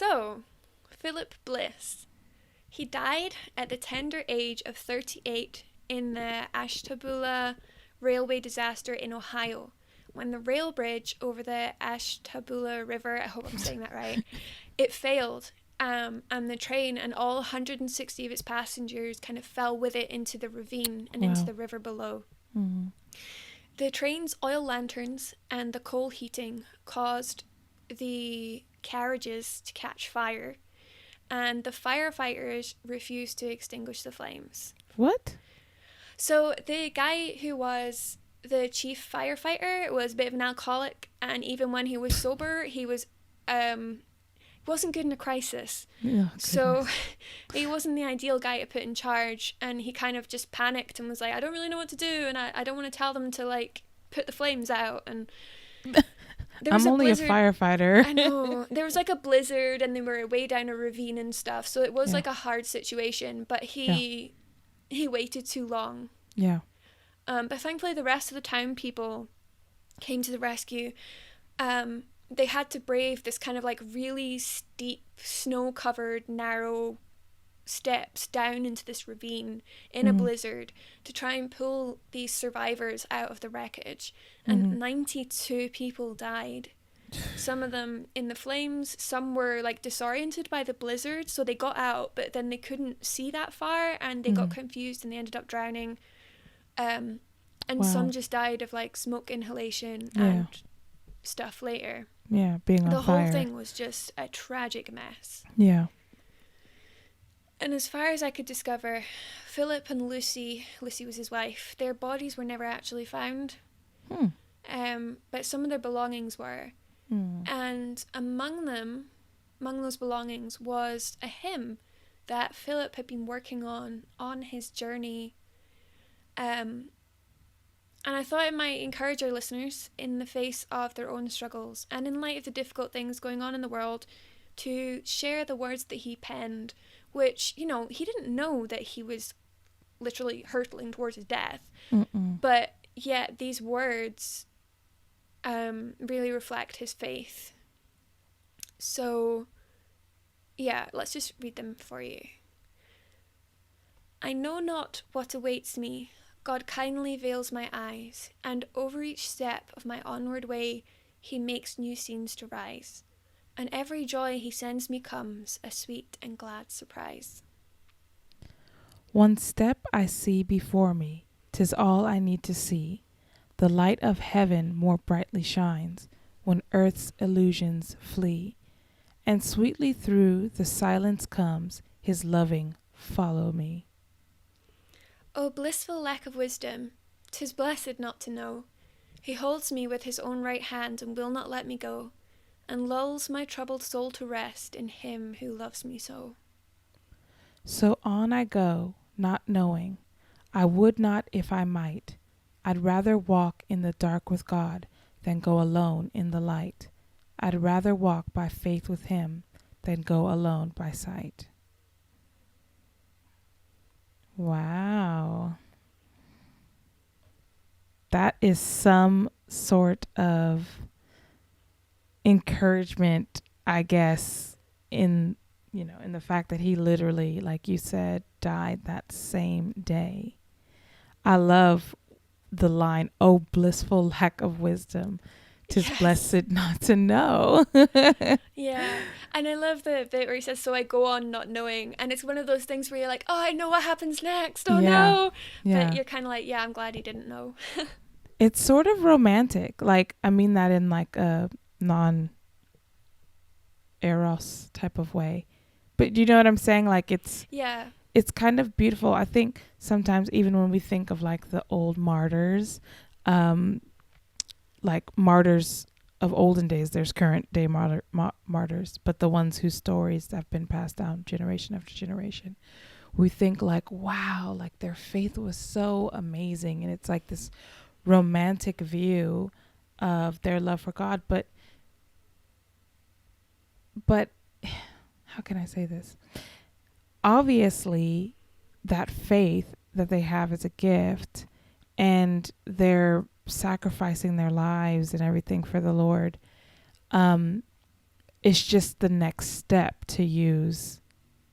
So, Philipp Bliss. He died at the tender age of 38 in the Ashtabula Railway Disaster in Ohio, when the rail bridge over the Ashtabula River, I hope I'm saying that right, it failed. And the train and all 160 of its passengers kind of fell with it into the ravine and into Wow. the river below. Mm-hmm. The train's oil lanterns and the coal heating caused the carriages to catch fire, and the firefighters refused to extinguish the flames. What? So the guy who was the chief firefighter was a bit of an alcoholic, and even when he was sober, he wasn't good in a crisis. Oh, So he wasn't the ideal guy to put in charge, and he kind of just panicked and was like, I don't really know what to do, and I don't want to tell them to like put the flames out. And there was I'm only blizzard. a firefighter. I know. There was like a blizzard and they were way down a ravine and stuff, so it was like a hard situation, but he waited too long. Yeah. But thankfully the rest of the town people came to the rescue. They had to brave this kind of like really steep, snow-covered, narrow steps down into this ravine in a blizzard to try and pull these survivors out of the wreckage. And 92 people died. Some of them in the flames, some were like disoriented by the blizzard, so they got out, but then they couldn't see that far and they got confused and they ended up drowning. And some just died of like smoke inhalation and stuff later. Yeah, being on the fire. whole thing was just a tragic mess. Yeah. And as far as I could discover, Philip and Lucy was his wife, their bodies were never actually found. But some of their belongings were. And among those belongings was a hymn that Philip had been working on his journey. And I thought it might encourage our listeners, in the face of their own struggles and in light of the difficult things going on in the world, to share the words that he penned, which, you know, he didn't know that he was literally hurtling towards his death. But yet these words really reflect his faith. So, yeah, let's just read them for you. I know not what awaits me. God kindly veils my eyes, and over each step of my onward way he makes new scenes to rise, and every joy he sends me comes a sweet and glad surprise. One step I see before me, 'tis all I need to see. The light of heaven more brightly shines when earth's illusions flee, and sweetly through the silence comes his loving follow me. O blissful lack of wisdom, 'tis blessed not to know. He holds me with his own right hand and will not let me go, and lulls my troubled soul to rest in him who loves me so. So on I go, not knowing, I would not if I might. I'd rather walk in the dark with God than go alone in the light. I'd rather walk by faith with him than go alone by sight. Wow. That is some sort of encouragement, I guess, in the fact that he literally, like you said, died that same day. I love the line, "Oh, blissful lack of wisdom, 'tis blessed not to know." Yeah, and I love the bit where he says, so I go on not knowing, and it's one of those things where you're like, oh, I know what happens next, oh no, but you're kind of like, yeah, I'm glad he didn't know. It's sort of romantic, like, I mean that in like a non-eros type of way, but you know what I'm saying, like it's kind of beautiful. I think sometimes even when we think of like the old martyrs, like martyrs of olden days, there's current day martyrs, but the ones whose stories have been passed down generation after generation, we think like, wow, like their faith was so amazing, and it's like this romantic view of their love for God, but how can I say this? Obviously, that faith that they have is a gift, and they're sacrificing their lives and everything for the Lord. it's just the next step, to use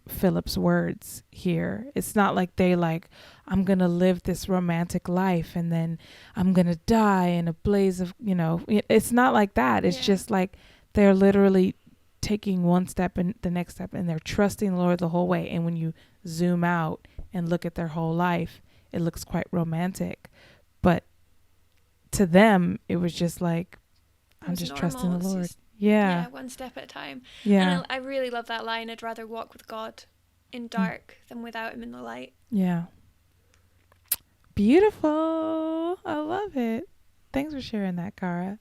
Philipp's words here. It's not like they like, I'm going to live this romantic life and then I'm going to die in a blaze of, it's not like that. It's just like they're literally taking one step and the next step, and they're trusting the Lord the whole way. And when you zoom out and look at their whole life, it looks quite romantic. But to them, it was just like, I'm just trusting the Lord. Yeah, one step at a time. Yeah. And I really love that line, I'd rather walk with God in dark than without him in the light. Yeah. Beautiful. I love it. Thanks for sharing that, Cara.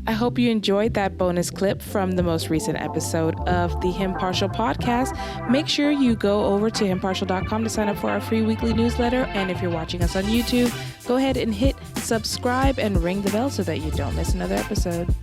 I hope you enjoyed that bonus clip from the most recent episode of the Hymnpartial podcast. Make sure you go over to hymnpartial.com to sign up for our free weekly newsletter. And if you're watching us on YouTube, go ahead and hit subscribe and ring the bell so that you don't miss another episode.